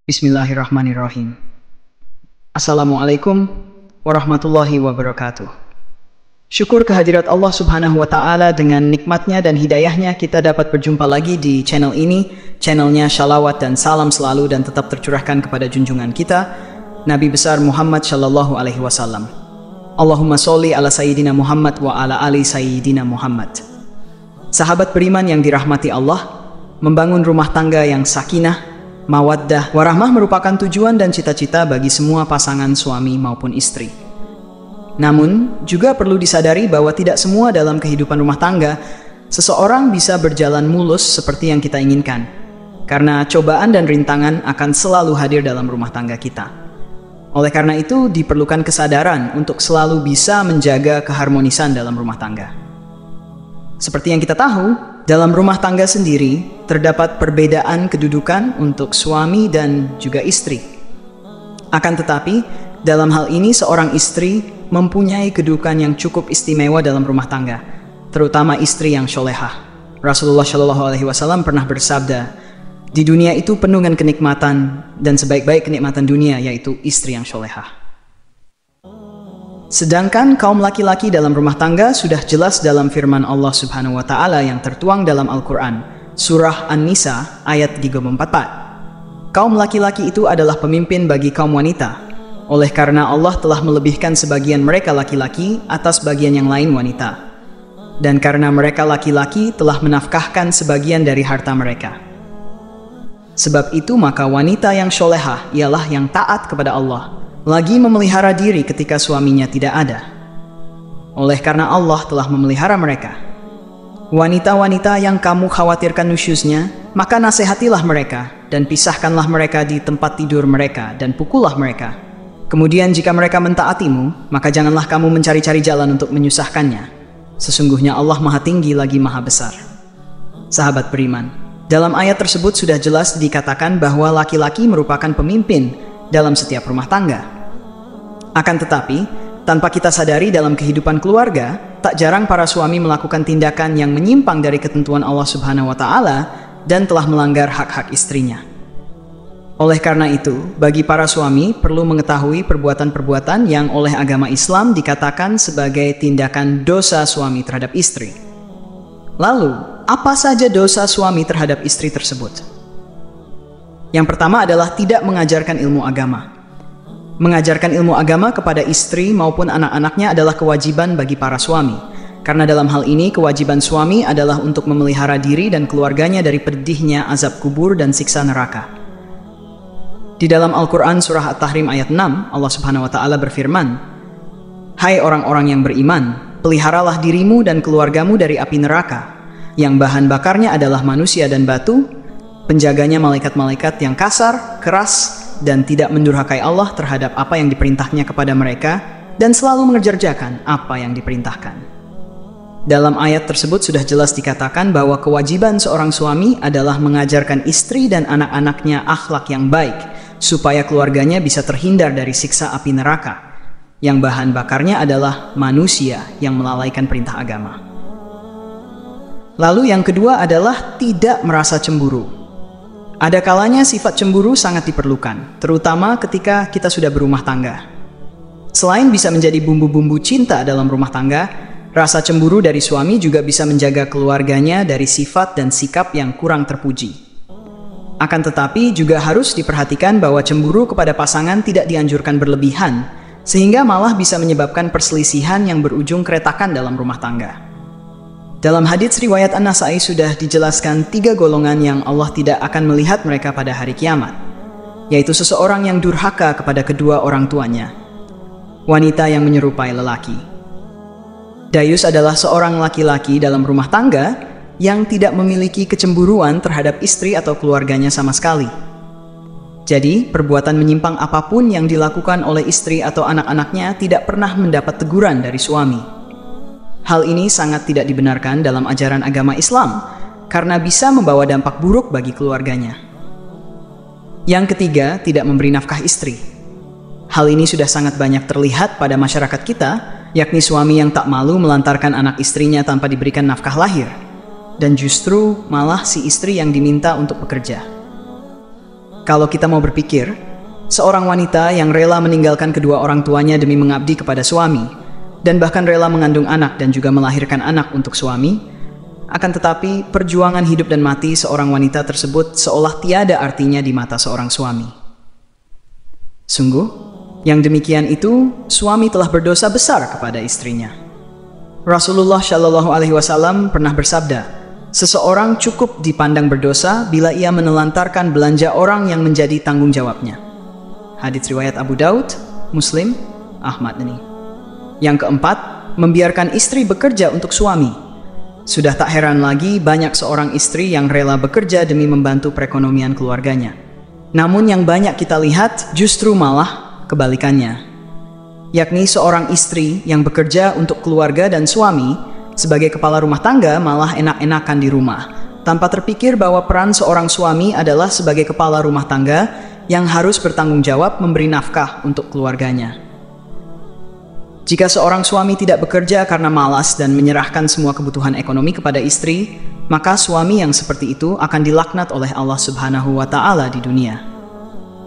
Bismillahirrahmanirrahim. Assalamualaikum warahmatullahi wabarakatuh. Syukur kehadirat Allah Subhanahu wa Ta'ala, dengan nikmatnya dan hidayahnya kita dapat berjumpa lagi di channel ini, channelnya Shalawat dan Salam selalu dan tetap tercurahkan kepada junjungan kita, Nabi besar Muhammad Shallallahu Alaihi Wasallam. Allahumma sholli ala Sayyidina Muhammad wa ala ali Sayyidina Muhammad. Sahabat beriman yang dirahmati Allah, membangun rumah tangga yang sakinah, mawaddah, warahmah merupakan tujuan dan cita-cita bagi semua pasangan suami maupun istri. Namun, juga perlu disadari bahwa tidak semua dalam kehidupan rumah tangga seseorang bisa berjalan mulus seperti yang kita inginkan, karena cobaan dan rintangan akan selalu hadir dalam rumah tangga kita. Oleh karena itu, diperlukan kesadaran untuk selalu bisa menjaga keharmonisan dalam rumah tangga. Seperti yang kita tahu, dalam rumah tangga sendiri terdapat perbedaan kedudukan untuk suami dan juga istri. Akan tetapi, dalam hal ini seorang istri mempunyai kedudukan yang cukup istimewa dalam rumah tangga, terutama istri yang sholehah. Rasulullah Shallallahu Alaihi Wasallam pernah bersabda, di dunia itu penuh dengan kenikmatan, dan sebaik-baik kenikmatan dunia yaitu istri yang sholehah. Sedangkan kaum laki-laki dalam rumah tangga sudah jelas dalam firman Allah Subhanahu wa Ta'ala yang tertuang dalam Al-Quran, Surah An-Nisa ayat 344. Kaum laki-laki itu adalah pemimpin bagi kaum wanita, oleh karena Allah telah melebihkan sebagian mereka laki-laki atas bagian yang lain wanita, dan karena mereka laki-laki telah menafkahkan sebagian dari harta mereka. Sebab itu maka wanita yang sholehah ialah yang taat kepada Allah, lagi memelihara diri ketika suaminya tidak ada. Oleh karena Allah telah memelihara mereka. Wanita-wanita yang kamu khawatirkan nusyuznya, maka nasihatilah mereka dan pisahkanlah mereka di tempat tidur mereka dan pukullah mereka. Kemudian jika mereka mentaatimu, maka janganlah kamu mencari-cari jalan untuk menyusahkannya. Sesungguhnya Allah Maha Tinggi lagi Maha Besar. Sahabat beriman, dalam ayat tersebut sudah jelas dikatakan bahwa laki-laki merupakan pemimpin dalam setiap rumah tangga. Akan tetapi, tanpa kita sadari dalam kehidupan keluarga, tak jarang para suami melakukan tindakan yang menyimpang dari ketentuan Allah Subhanahu wa Ta'ala dan telah melanggar hak-hak istrinya. Oleh karena itu, bagi para suami perlu mengetahui perbuatan-perbuatan yang oleh agama Islam dikatakan sebagai tindakan dosa suami terhadap istri. Lalu, apa saja dosa suami terhadap istri tersebut? Yang pertama adalah tidak mengajarkan ilmu agama. Mengajarkan ilmu agama kepada istri maupun anak-anaknya adalah kewajiban bagi para suami, karena dalam hal ini kewajiban suami adalah untuk memelihara diri dan keluarganya dari pedihnya azab kubur dan siksa neraka. Di dalam Al-Quran Surah At-Tahrim ayat 6, Allah Subhanahu wa Ta'ala berfirman, "Hai orang-orang yang beriman, peliharalah dirimu dan keluargamu dari api neraka, yang bahan bakarnya adalah manusia dan batu, penjaganya malaikat-malaikat yang kasar, keras, dan tidak mendurhakai Allah terhadap apa yang diperintahnya kepada mereka, dan selalu mengerjakan apa yang diperintahkan." Dalam ayat tersebut sudah jelas dikatakan bahwa kewajiban seorang suami adalah mengajarkan istri dan anak-anaknya akhlak yang baik, supaya keluarganya bisa terhindar dari siksa api neraka, yang bahan bakarnya adalah manusia yang melalaikan perintah agama. Lalu yang kedua adalah tidak merasa cemburu. Ada kalanya sifat cemburu sangat diperlukan, terutama ketika kita sudah berumah tangga. Selain bisa menjadi bumbu-bumbu cinta dalam rumah tangga, rasa cemburu dari suami juga bisa menjaga keluarganya dari sifat dan sikap yang kurang terpuji. Akan tetapi juga harus diperhatikan bahwa cemburu kepada pasangan tidak dianjurkan berlebihan, sehingga malah bisa menyebabkan perselisihan yang berujung keretakan dalam rumah tangga. Dalam hadits riwayat An-Nasai sudah dijelaskan 3 golongan yang Allah tidak akan melihat mereka pada hari kiamat, yaitu seseorang yang durhaka kepada kedua orang tuanya, wanita yang menyerupai lelaki. Dayus adalah seorang laki-laki dalam rumah tangga yang tidak memiliki kecemburuan terhadap istri atau keluarganya sama sekali. Jadi, perbuatan menyimpang apapun yang dilakukan oleh istri atau anak-anaknya tidak pernah mendapat teguran dari suami. Hal ini sangat tidak dibenarkan dalam ajaran agama Islam, karena bisa membawa dampak buruk bagi keluarganya. Yang ketiga, tidak memberi nafkah istri. Hal ini sudah sangat banyak terlihat pada masyarakat kita, yakni suami yang tak malu melantarkan anak istrinya tanpa diberikan nafkah lahir, dan justru malah si istri yang diminta untuk bekerja. Kalau kita mau berpikir, seorang wanita yang rela meninggalkan kedua orang tuanya demi mengabdi kepada suami, dan bahkan rela mengandung anak dan juga melahirkan anak untuk suami, akan tetapi perjuangan hidup dan mati seorang wanita tersebut seolah tiada artinya di mata seorang suami. Sungguh, yang demikian itu suami telah berdosa besar kepada istrinya. Rasulullah Shallallahu Alaihi Wasallam pernah bersabda, seseorang cukup dipandang berdosa bila ia menelantarkan belanja orang yang menjadi tanggung jawabnya. Hadits riwayat Abu Daud, Muslim, Ahmad ini. Yang keempat, membiarkan istri bekerja untuk suami. Sudah tak heran lagi banyak seorang istri yang rela bekerja demi membantu perekonomian keluarganya. Namun yang banyak kita lihat justru malah kebalikannya, yakni seorang istri yang bekerja untuk keluarga dan suami sebagai kepala rumah tangga malah enak-enakan di rumah, tanpa terpikir bahwa peran seorang suami adalah sebagai kepala rumah tangga yang harus bertanggung jawab memberi nafkah untuk keluarganya. Jika seorang suami tidak bekerja karena malas dan menyerahkan semua kebutuhan ekonomi kepada istri, maka suami yang seperti itu akan dilaknat oleh Allah Subhanahu wa Ta'ala di dunia.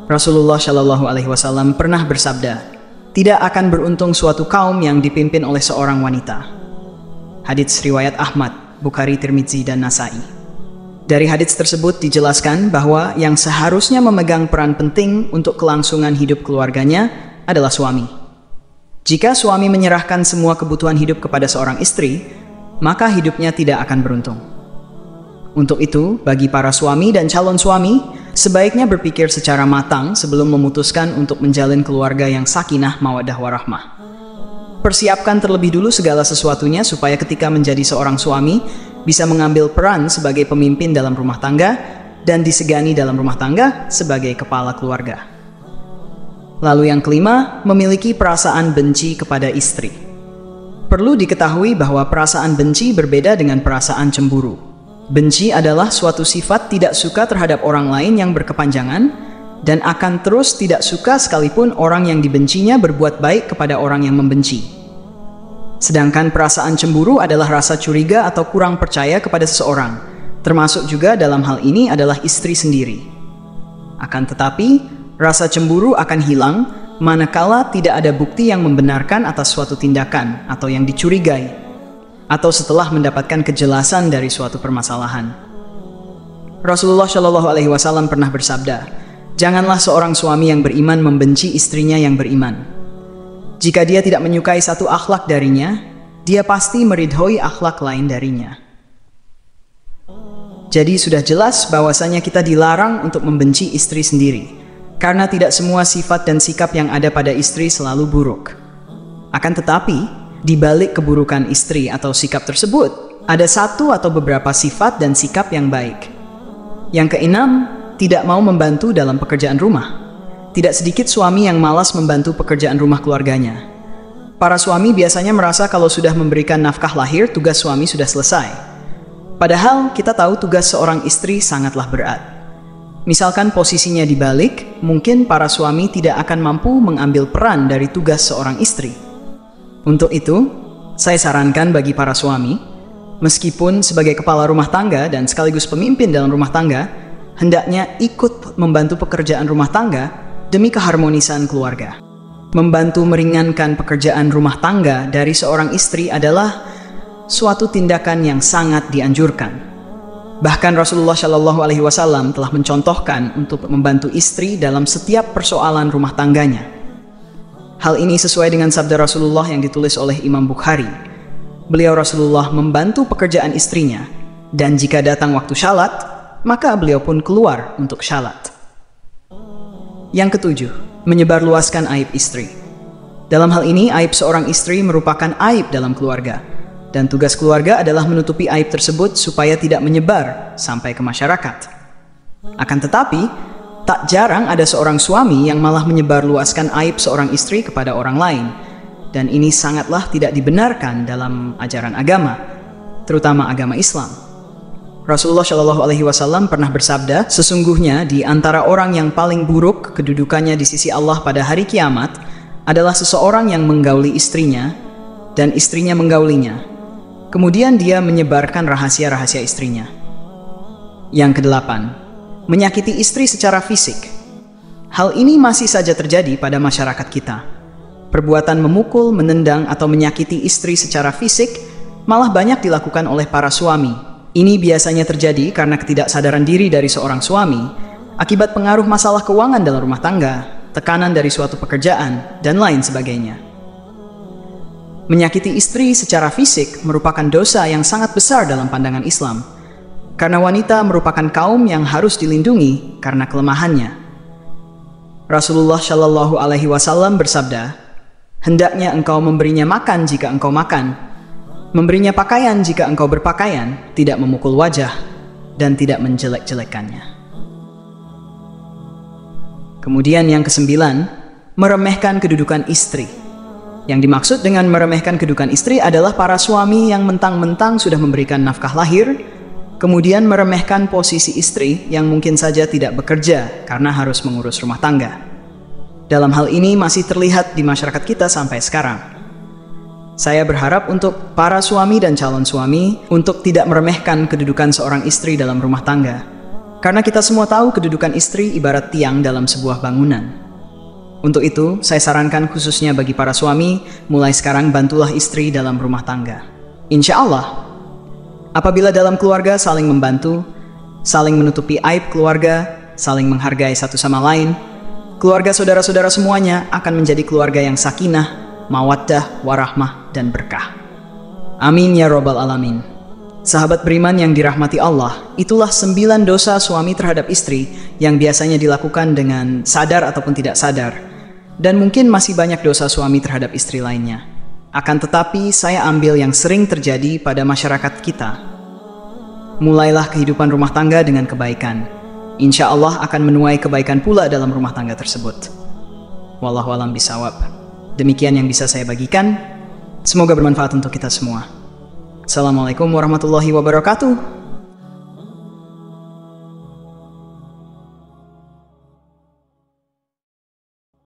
Rasulullah Shallallahu Alaihi Wasallam pernah bersabda, tidak akan beruntung suatu kaum yang dipimpin oleh seorang wanita. Hadits riwayat Ahmad, Bukhari, Tirmidzi, dan Nasai. Dari hadits tersebut dijelaskan bahwa yang seharusnya memegang peran penting untuk kelangsungan hidup keluarganya adalah suami. Jika suami menyerahkan semua kebutuhan hidup kepada seorang istri, maka hidupnya tidak akan beruntung. Untuk itu, bagi para suami dan calon suami, sebaiknya berpikir secara matang sebelum memutuskan untuk menjalin keluarga yang sakinah mawaddah warahmah. Persiapkan terlebih dulu segala sesuatunya supaya ketika menjadi seorang suami, bisa mengambil peran sebagai pemimpin dalam rumah tangga dan disegani dalam rumah tangga sebagai kepala keluarga. Lalu yang kelima, memiliki perasaan benci kepada istri. Perlu diketahui bahwa perasaan benci berbeda dengan perasaan cemburu. Benci adalah suatu sifat tidak suka terhadap orang lain yang berkepanjangan dan akan terus tidak suka sekalipun orang yang dibencinya berbuat baik kepada orang yang membenci. Sedangkan perasaan cemburu adalah rasa curiga atau kurang percaya kepada seseorang, termasuk juga dalam hal ini adalah istri sendiri. Akan tetapi, rasa cemburu akan hilang manakala tidak ada bukti yang membenarkan atas suatu tindakan atau yang dicurigai, atau setelah mendapatkan kejelasan dari suatu permasalahan. Rasulullah Shallallahu Alaihi Wasallam pernah bersabda, janganlah seorang suami yang beriman membenci istrinya yang beriman. Jika dia tidak menyukai satu akhlak darinya, dia pasti meridhoi akhlak lain darinya. Jadi sudah jelas bahwasanya kita dilarang untuk membenci istri sendiri, karena tidak semua sifat dan sikap yang ada pada istri selalu buruk. Akan tetapi, di balik keburukan istri atau sikap tersebut, ada satu atau beberapa sifat dan sikap yang baik. Yang keenam, tidak mau membantu dalam pekerjaan rumah. Tidak sedikit suami yang malas membantu pekerjaan rumah keluarganya. Para suami biasanya merasa kalau sudah memberikan nafkah lahir, tugas suami sudah selesai. Padahal kita tahu tugas seorang istri sangatlah berat. Misalkan posisinya dibalik, mungkin para suami tidak akan mampu mengambil peran dari tugas seorang istri. Untuk itu, saya sarankan bagi para suami, meskipun sebagai kepala rumah tangga dan sekaligus pemimpin dalam rumah tangga, hendaknya ikut membantu pekerjaan rumah tangga demi keharmonisan keluarga. Membantu meringankan pekerjaan rumah tangga dari seorang istri adalah suatu tindakan yang sangat dianjurkan. Bahkan Rasulullah Shallallahu Alaihi Wasallam telah mencontohkan untuk membantu istri dalam setiap persoalan rumah tangganya. Hal ini sesuai dengan sabda Rasulullah yang ditulis oleh Imam Bukhari. Beliau Rasulullah membantu pekerjaan istrinya, dan jika datang waktu syalat, maka beliau pun keluar untuk syalat. Yang ketujuh, menyebarluaskan aib istri. Dalam hal ini, aib seorang istri merupakan aib dalam keluarga. Dan tugas keluarga adalah menutupi aib tersebut supaya tidak menyebar sampai ke masyarakat. Akan tetapi, tak jarang ada seorang suami yang malah menyebarluaskan aib seorang istri kepada orang lain. Dan ini sangatlah tidak dibenarkan dalam ajaran agama, terutama agama Islam. Rasulullah Shallallahu Alaihi Wasallam pernah bersabda, sesungguhnya di antara orang yang paling buruk kedudukannya di sisi Allah pada hari kiamat adalah seseorang yang menggauli istrinya dan istrinya menggaulinya. Kemudian dia menyebarkan rahasia-rahasia istrinya. Yang kedelapan, Menyakiti istri secara fisik. Hal ini masih saja terjadi pada masyarakat kita. Perbuatan memukul, menendang, atau menyakiti istri secara fisik malah banyak dilakukan oleh para suami. Ini biasanya terjadi karena ketidaksadaran diri dari seorang suami akibat pengaruh masalah keuangan dalam rumah tangga, tekanan dari suatu pekerjaan, dan lain sebagainya. Menyakiti istri secara fisik merupakan dosa yang sangat besar dalam pandangan Islam, karena wanita merupakan kaum yang harus dilindungi karena kelemahannya. Rasulullah Shallallahu Alaihi Wasallam bersabda, hendaknya engkau memberinya makan jika engkau makan, memberinya pakaian jika engkau berpakaian, tidak memukul wajah, dan tidak menjelek-jelekannya. Kemudian yang kesembilan, meremehkan kedudukan istri. Yang dimaksud dengan meremehkan kedudukan istri adalah para suami yang mentang-mentang sudah memberikan nafkah lahir, kemudian meremehkan posisi istri yang mungkin saja tidak bekerja karena harus mengurus rumah tangga. Dalam hal ini masih terlihat di masyarakat kita sampai sekarang. Saya berharap untuk para suami dan calon suami untuk tidak meremehkan kedudukan seorang istri dalam rumah tangga. Karena kita semua tahu kedudukan istri ibarat tiang dalam sebuah bangunan. Untuk itu, saya sarankan khususnya bagi para suami, mulai sekarang bantulah istri dalam rumah tangga. Insya Allah, apabila dalam keluarga saling membantu, saling menutupi aib keluarga, saling menghargai satu sama lain, keluarga saudara-saudara semuanya akan menjadi keluarga yang sakinah, mawaddah, warahmah, dan berkah. Amin ya Rabbal Alamin. Sahabat beriman yang dirahmati Allah, itulah 9 dosa suami terhadap istri yang biasanya dilakukan dengan sadar ataupun tidak sadar. Dan mungkin masih banyak dosa suami terhadap istri lainnya. Akan tetapi saya ambil yang sering terjadi pada masyarakat kita. Mulailah kehidupan rumah tangga dengan kebaikan. Insya Allah akan menuai kebaikan pula dalam rumah tangga tersebut. Wallahu a'lam bishawab. Demikian yang bisa saya bagikan. Semoga bermanfaat untuk kita semua. Assalamualaikum warahmatullahi wabarakatuh.